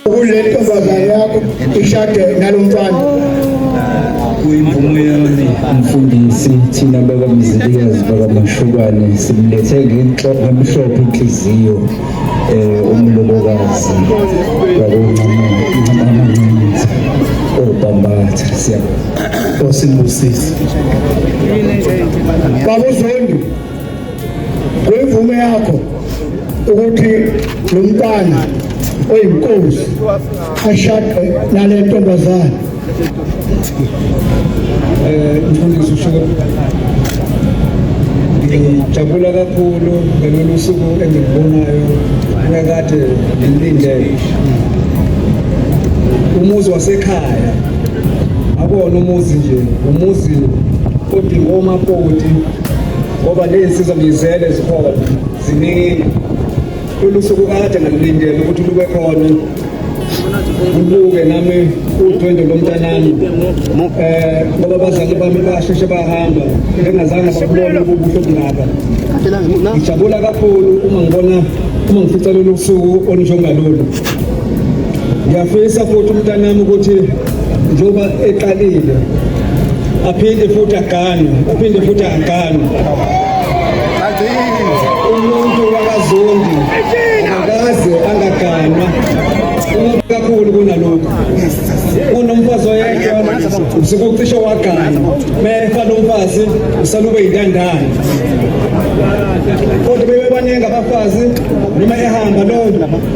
kule ntombazane yakho ishade nalomfana. Kuyimvumo yami mfundisi, thina bakamzilikazi bakaMashukane simlethe ngemhlophe inhliziyo umlobokazi bakoncamanancane oBambatha. Siyabonga Osibusisi Baba Zondi, kuyimvumo yakho ukuthi lo mntwana oyinkosi ashade nale ntombazane. Mfundisi uShoko, ngijabula kakhulu ngalolu suku engikubonayo ekade ngilindele. Umuzi wasekhaya akona umuzi nje, umuzi odinga omakoti ngoba lensizwa ngizele zikhona ziningi. Lolu suku kade ngilindele ukuthi lube khona, ubuke nami udwendwe lomntanami ngoba abazali bami basheshe bahamba ngingazange babone ubuhle obungaka. Ngijabula kakhulu uma ngifica lolu suku onisho. Ngiyafisa futhi umntanami ukuthi njengoba eqalile aphinde futhi agane. Umuntu wakaZondi akaze angaganwa kakhulu kunalokho. Unomfazi oyedwa usikucishe wagana, mefa lo mfazi usalube yintandane. Kodwa bebe baningi abafazi noma ehamba lo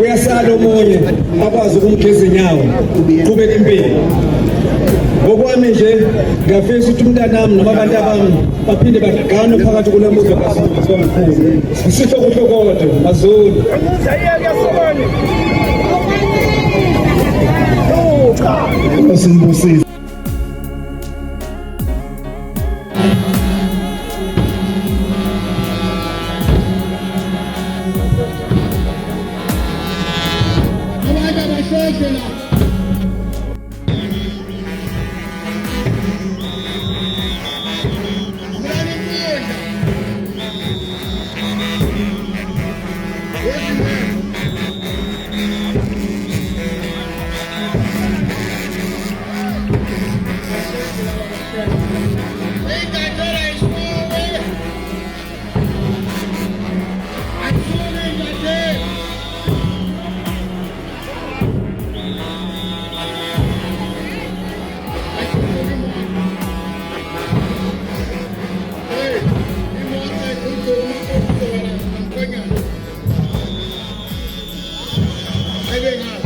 uyasala omunye akwazi ukumgeza inyawo qhubeka impilo. Ngokwami nje ngiyafisa ukuthi umntanami noma abantu bami baphinde bagane phakathi kule muzi kaSomkhulu. Sisho kuhlokodo maZulu. Osibusisi Hey,